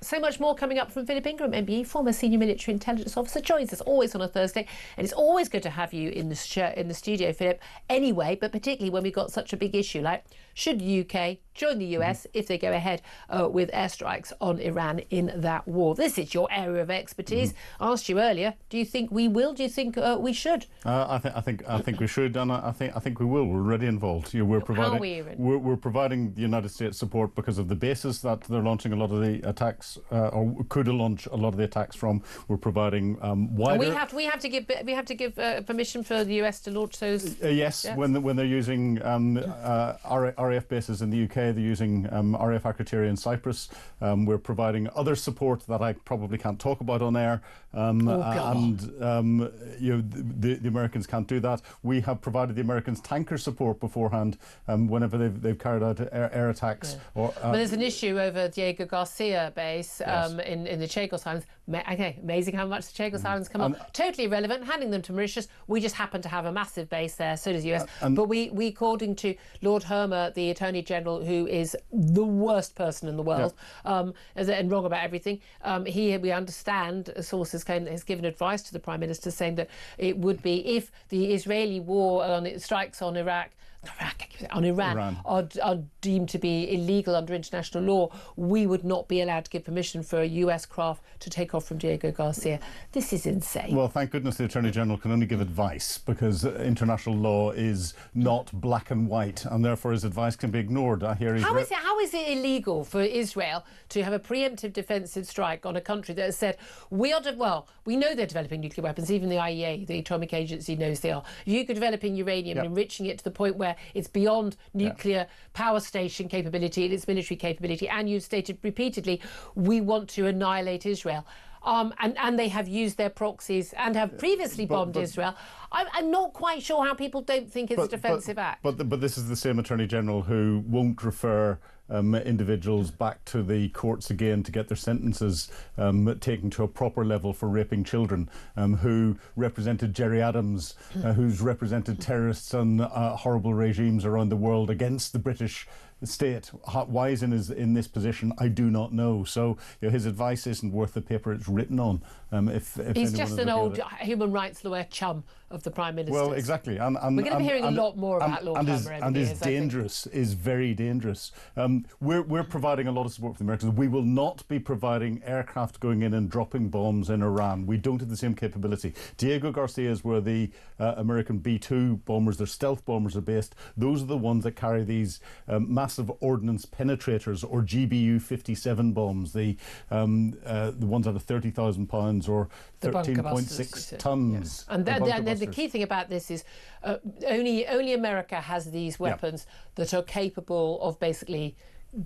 So much more coming up from Philip Ingram, MBE, former senior military intelligence officer, joins us always on a Thursday, and it's always good to have you in the studio, Philip. Anyway, but particularly when we've got such a big issue like, should the UK join the US if they go ahead with airstrikes on Iran in that war? This is your area of expertise. I asked you earlier, do you think we will? Do you think we should? I think we should, and I think we will. We're already involved. We're providing the United States support because of the bases that they're launching a lot of the attacks, or could launch a lot of the attacks from. We're providing wider. And we have to give permission for the US to launch those. Yes, when they're using RAF bases in the UK, they're using RAF Akrotiri in Cyprus. We're providing other support that I probably can't talk about on air, the Americans can't do that. We have provided the Americans tanker support beforehand whenever they've carried out air attacks. Well, there's an issue over Diego Garcia base in the Chagos Islands. Okay, amazing how much the Chagos Islands come up. Totally irrelevant, handing them to Mauritius. We just happen to have a massive base there, so does the US. But we, according to Lord Hermer, the Attorney General, who is the worst person in the world, and wrong about everything, we understand, sources has given advice to the Prime Minister saying that it would be, if the Israeli war strikes on Iran are deemed to be illegal under international law, we would not be allowed to give permission for a US craft to take off from Diego Garcia. This is insane. Well, thank goodness the Attorney General can only give advice, because international law is not black and white, and therefore his advice can be ignored. How is it illegal for Israel to have a preemptive defensive strike on a country that has said, we know they're developing nuclear weapons, even the IEA, the Atomic Agency, knows they are. You could developing uranium and enriching it to the point where it's beyond nuclear power station capability and its military capability, and you've stated repeatedly, we want to annihilate Israel. And they have used their proxies and have previously bombed Israel. I'm not quite sure how people don't think it's a defensive act. But this is the same Attorney General who won't refer individuals back to the courts again to get their sentences taken to a proper level for raping children, who represented Jerry Adams, who's represented terrorists and horrible regimes around the world against the British state. Why is in this position? I do not know. So his advice isn't worth the paper it's written on. If he's just an old human rights lawyer chum of the Prime Minister. Well, exactly. And we're going to be hearing a lot more about Lord Hermer. And is dangerous, is very dangerous. We're providing a lot of support for the Americans. We will not be providing aircraft going in and dropping bombs in Iran. We don't have the same capability. Diego Garcia is where the American B-2 bombers, their stealth bombers, are based. Those are the ones that carry these massive ordnance penetrators, or GBU-57 bombs, the ones that are 30,000 pounds or 13.6 tons. And then the key thing about this is only America has these weapons that are capable of basically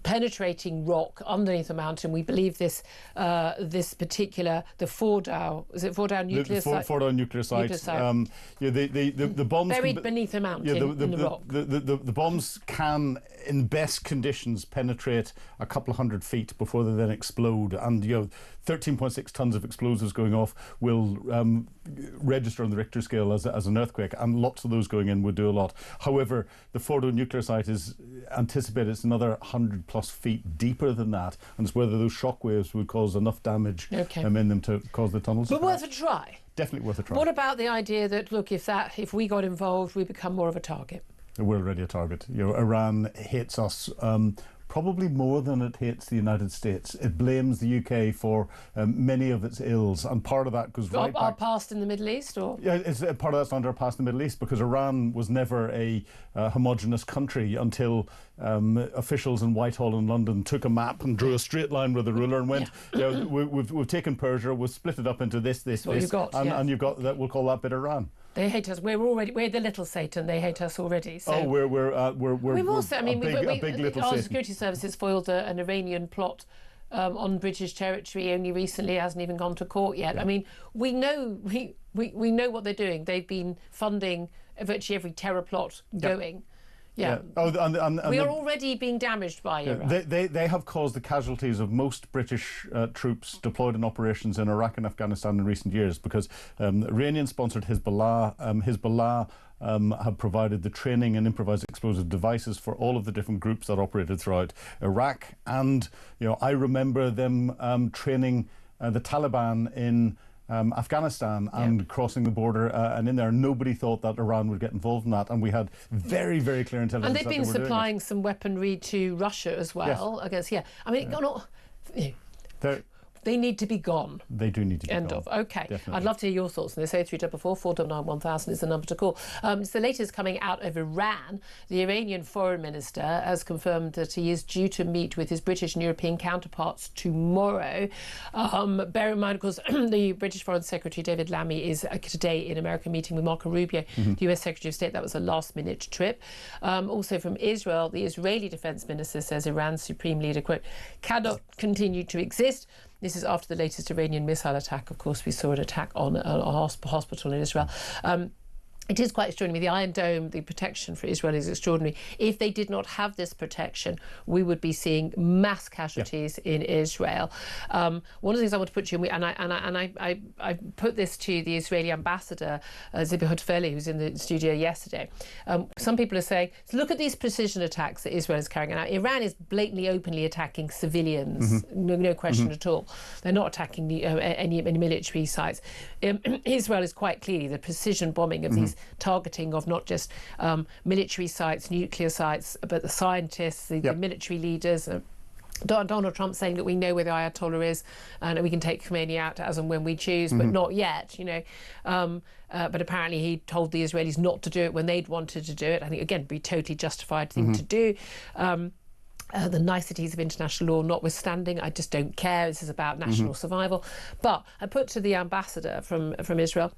penetrating rock underneath a mountain. We believe this particular, the Fordow, is it Fordow nuclear site? Fordow nuclear site. The bombs buried beneath a mountain in the rock. The bombs can, in best conditions, penetrate a couple of hundred feet before they then explode. And 13.6 tons of explosives going off will register on the Richter scale as an earthquake, and lots of those going in would do a lot. However, the Fordow nuclear site is anticipated it's another 100+ feet deeper than that, and it's whether those shock waves would cause enough damage in them to cause the tunnels. But worth a try. Definitely worth a try. What about the idea that, look, if we got involved, we become more of a target? We're already a target. Iran hates us probably more than it hates the United States. It blames the UK for many of its ills, and part of that goes right back... Our past in the Middle East, or...? Yeah, part of that's under our past in the Middle East, because Iran was never a homogenous country until officials in Whitehall in London took a map and drew a straight line with a ruler and went, we've taken Persia, we've split it up into this, and you've got that. We'll call that bit Iran. They hate us. We're the little Satan. They hate us already. So we've also. I mean, a big little our Satan. security services foiled an Iranian plot on British territory only recently. It hasn't even gone to court yet. I mean, we know what they're doing. They've been funding virtually every terror plot going. Yeah. And we are already being damaged by Iran. They have caused the casualties of most British troops deployed in operations in Iraq and Afghanistan in recent years, because Iranian-sponsored Hezbollah have provided the training and improvised explosive devices for all of the different groups that operated throughout Iraq. And I remember them training the Taliban in Afghanistan and crossing the border and in there. Nobody thought that Iran would get involved in that, and we had very, very clear intelligence. And they've been supplying some weaponry to Russia as well. I guess, I mean, they need to be gone. They do need to be gone. End of. OK. Definitely. I'd love to hear your thoughts on this. 0344 499 1000 is the number to call. It's the latest coming out of Iran. The Iranian foreign minister has confirmed that he is due to meet with his British and European counterparts tomorrow. Bear in mind, of course, the British Foreign Secretary David Lammy is today in America meeting with Marco Rubio, the US Secretary of State. That was a last-minute trip. Also from Israel, the Israeli defense minister says Iran's supreme leader, quote, cannot continue to exist. This is after the latest Iranian missile attack. Of course, we saw an attack on a hospital in Israel. It is quite extraordinary. The Iron Dome, the protection for Israel is extraordinary. If they did not have this protection, we would be seeing mass casualties in Israel. One of the things I want to put to you, and I put this to the Israeli ambassador, Zibi Hotfeli, who's in the studio yesterday. Some people are saying, look at these precision attacks that Israel is carrying out. Iran is blatantly, openly attacking civilians, no question at all. They're not attacking any military sites. Israel is quite clearly the precision bombing of these targeting of not just military sites, nuclear sites, but the scientists, the military leaders. Donald Trump saying that we know where the Ayatollah is and we can take Khomeini out as and when we choose, but not yet, but apparently he told the Israelis not to do it when they'd wanted to do it. I think, again, be totally justified thing to do. The niceties of international law notwithstanding, I just don't care. This is about national survival. But I put to the ambassador from Israel,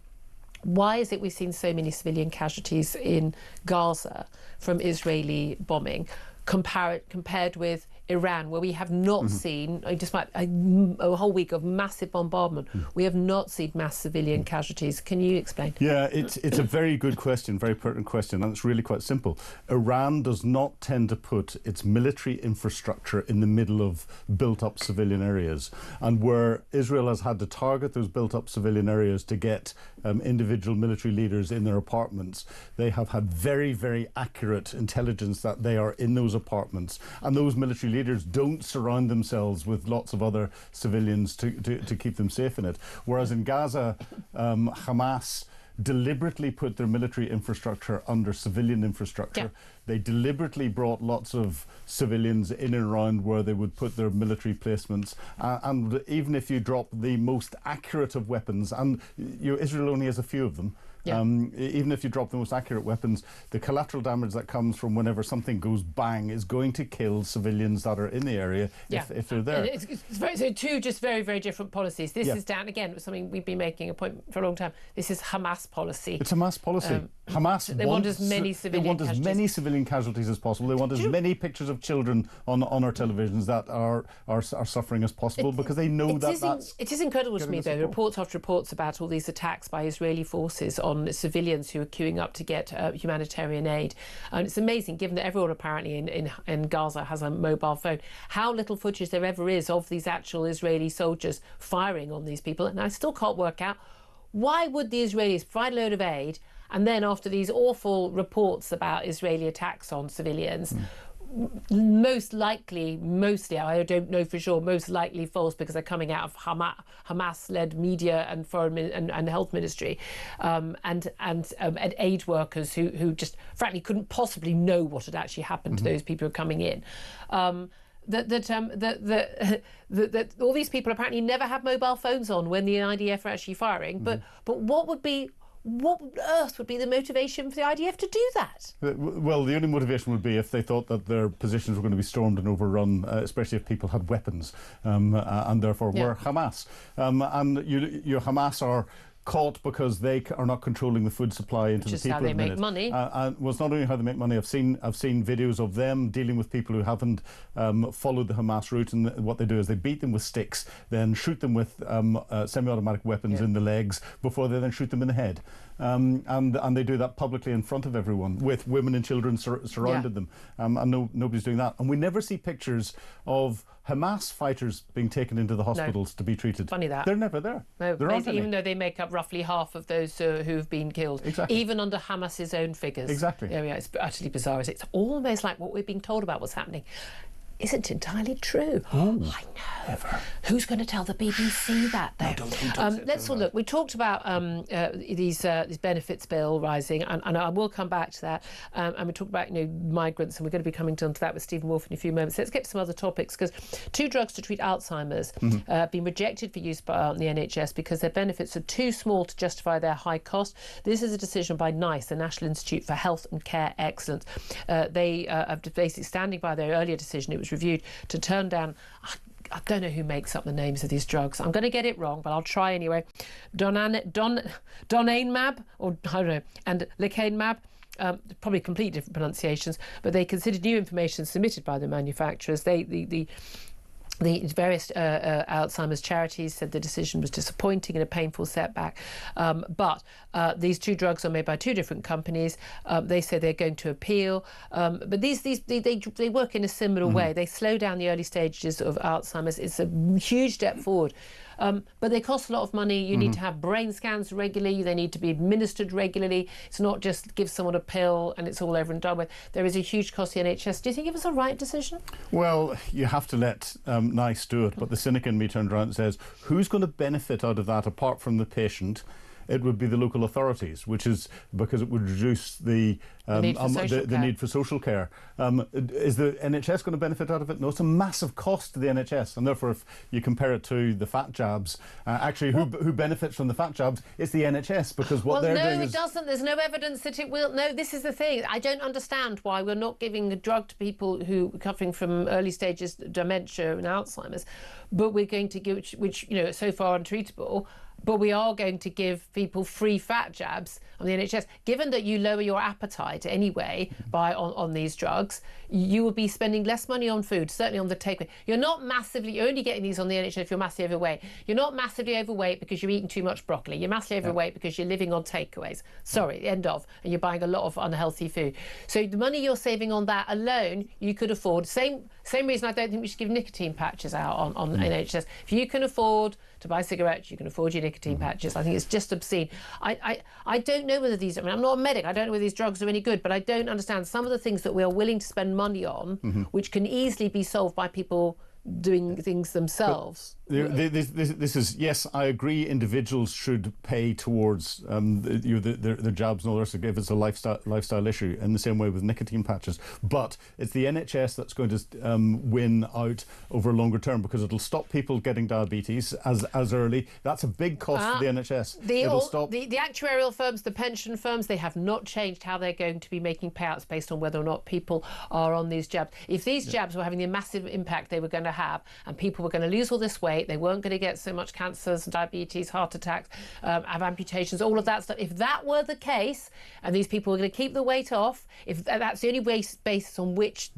why is it we've seen so many civilian casualties in Gaza from Israeli bombing compared with Iran, where we have not seen, despite a whole week of massive bombardment, we have not seen mass civilian casualties. Can you explain? Yeah, it's a very good question, very pertinent question, and it's really quite simple. Iran does not tend to put its military infrastructure in the middle of built-up civilian areas. And where Israel has had to target those built-up civilian areas to get individual military leaders in their apartments, they have had very, very accurate intelligence that they are in those apartments. And those military leaders don't surround themselves with lots of other civilians to keep them safe in it. Whereas in Gaza, Hamas deliberately put their military infrastructure under civilian infrastructure. Yeah. They deliberately brought lots of civilians in and around where they would put their military placements. And even if you drop the most accurate of weapons, and Israel only has a few of them, even if you drop the most accurate weapons, the collateral damage that comes from whenever something goes bang is going to kill civilians that are in the area if they're there. So two just very, very different policies. This is down, again, something we've been making a point for a long time. This is Hamas policy. It's Hamas policy. Hamas want as many civilian casualties as possible. They want as many pictures of children on our televisions that are suffering as possible because they know that's... It is incredible to me, though, reports after reports about all these attacks by Israeli forces on civilians who are queuing up to get humanitarian aid. And it's amazing, given that everyone apparently in Gaza has a mobile phone, how little footage there ever is of these actual Israeli soldiers firing on these people. And I still can't work out, why would the Israelis provide a load of aid and then after these awful reports about Israeli attacks on civilians, mostly, I don't know for sure, most likely false because they're coming out of Hamas-led media and foreign and health ministry, and aid workers who just frankly couldn't possibly know what had actually happened to those people who are coming in. That all these people apparently never had mobile phones on when the IDF are actually firing. But what on earth would be the motivation for the IDF to do that? Well, the only motivation would be if they thought that their positions were going to be stormed and overrun, especially if people had weapons and therefore were Hamas. And Hamas are caught because they are not controlling the food supply into the people. Which is how they make money. Well, it's not only how they make money. I've seen videos of them dealing with people who haven't followed the Hamas route, and what they do is they beat them with sticks, then shoot them with semi-automatic weapons in the legs before they then shoot them in the head. and they do that publicly in front of everyone with women and children surrounded them, and nobody's doing that. And we never see pictures of Hamas fighters being taken into the hospitals to be treated. Funny that. They're never there. No, even though they make up roughly half of those who've been killed. Exactly. Even under Hamas's own figures. Exactly. Yeah, it's utterly bizarre. It's almost like what we're being told about what's happening isn't entirely true. Oh, I know. Never. Who's going to tell the BBC that, though? No, let's look. We talked about these benefits bill rising, and I will come back to that. And we talked about migrants, and we're going to be coming on to that with Stephen Wolfe in a few moments. Let's get to some other topics, because 2 drugs to treat Alzheimer's have been rejected for use by the NHS because their benefits are too small to justify their high cost. This is a decision by NICE, the National Institute for Health and Care Excellence. They are basically standing by their earlier decision. It was reviewed to turn down, I don't know who makes up the names of these drugs. I'm going to get it wrong, but I'll try anyway. Donanemab, or I don't know, and lecanemab. Probably completely different pronunciations, but they considered new information submitted by the manufacturers. The various Alzheimer's charities said the decision was disappointing and a painful setback. But these 2 drugs are made by 2 different companies. They say they're going to appeal. But they work in a similar way. They slow down the early stages of Alzheimer's. It's a huge step forward. But they cost a lot of money. You need to have brain scans regularly. They need to be administered regularly. It's not just give someone a pill and it's all over and done with. There is a huge cost to the NHS. Do you think it was the right decision? Well, you have to let NICE do it, but the cynic in me turns around and says, who's going to benefit out of that apart from the patient? It would be the local authorities, which is because it would reduce the need for social care. Is the NHS going to benefit out of it? No, it's a massive cost to the NHS, and therefore if you compare it to the fat jabs, actually who benefits from the fat jabs? It's the NHS, because what they're doing is... No, it doesn't. There's no evidence that it will. No, this is the thing. I don't understand why we're not giving a drug to people who are suffering from early stages dementia and Alzheimer's, but we're going to give, which so far untreatable, but we are going to give people free fat jabs on the NHS. Given that you lower your appetite anyway on these drugs, you will be spending less money on food, certainly on the takeaway. You're only getting these on the NHS if you're massively overweight. You're not massively overweight because you're eating too much broccoli. You're massively overweight because you're living on takeaways. Sorry, end of. And you're buying a lot of unhealthy food. So the money you're saving on that alone, you could afford. Same reason I don't think we should give nicotine patches out on NHS. If you can afford to buy cigarettes, you can afford your nicotine patches. I think it's just obscene. I don't know whether these, I'm not a medic, I don't know whether these drugs are any good, but I don't understand some of the things that we are willing to spend money on, which can easily be solved by people doing things themselves. This is, yes, I agree, individuals should pay towards their jobs and all the rest of it if it's a lifestyle issue, in the same way with nicotine patches. But it's the NHS that's going to win out over a longer term, because it'll stop people getting diabetes as early. That's a big cost for the NHS. The actuarial firms, the pension firms, they have not changed how they're going to be making payouts based on whether or not people are on these jabs. If these jabs were having the massive impact they were going to have, and people were going to lose all this weight, they weren't going to get so much cancers, diabetes, heart attacks, have amputations, all of that stuff. If that were the case, and these people were going to keep the weight off, if that's the only basis on which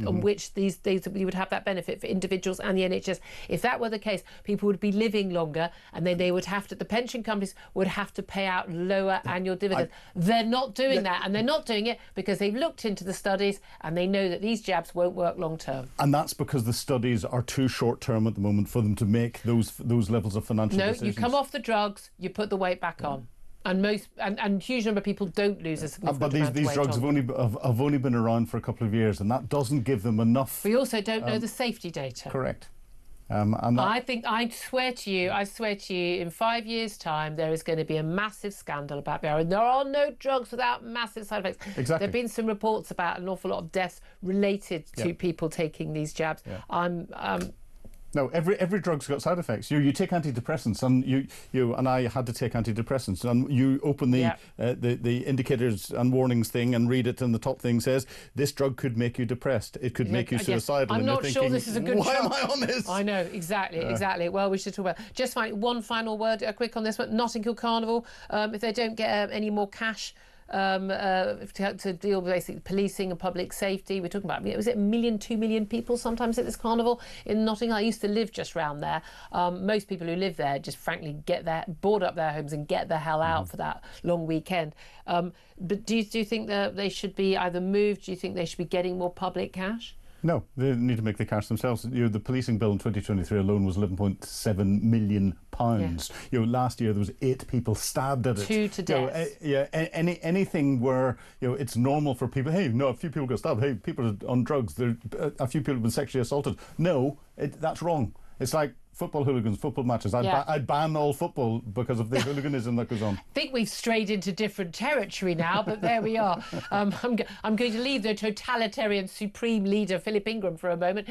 these you would have that benefit for individuals and the NHS. If that were the case, people would be living longer, and then they would have to. The pension companies would have to pay out lower annual dividends. They're not doing that, and they're not doing it because they've looked into the studies and they know that these jabs won't work long term. And that's because the studies are too short term at the moment for them to make those levels of financial decisions. No, you come off the drugs, you put the weight back on. And a huge number of people don't lose a significant amount of weight. But these drugs have only been around for a couple of years, and that doesn't give them enough. We also don't know the safety data. Correct. I swear to you, in 5 years' time, there is going to be a massive scandal about beer. There are no drugs without massive side effects. Exactly. There have been some reports about an awful lot of deaths related to people taking these jabs. No, every drug's got side effects. You take antidepressants, and you and I had to take antidepressants, and you open the indicators and warnings thing and read it, and the top thing says this drug could make you depressed. It could make you suicidal. I'm not sure this is a good drug. Why am I on this? I know, exactly. Well, we should talk about one final word, quick on this one. Notting Hill Carnival, if they don't get any more cash to deal with basically policing and public safety. We're talking about, was it 1 million, 2 million people sometimes at this carnival in Nottingham? I used to live just round there. Most people who live there just frankly board up their homes and get the hell out for that long weekend. But do you think that they should be either moved? Do you think they should be getting more public cash? No, they need to make the cash themselves. The policing bill in 2023 alone was £11.7 million. Yeah. Last year there was 8 people stabbed at it. 2 to death. Anything where it's normal for people. Hey, no, a few people got stabbed. Hey, people are on drugs. A few people have been sexually assaulted. No, that's wrong. It's like football hooligans, football matches. I'd ban all football because of the hooliganism that goes on. I think we've strayed into different territory now, but there we are. I'm going to leave the totalitarian supreme leader, Philip Ingram, for a moment.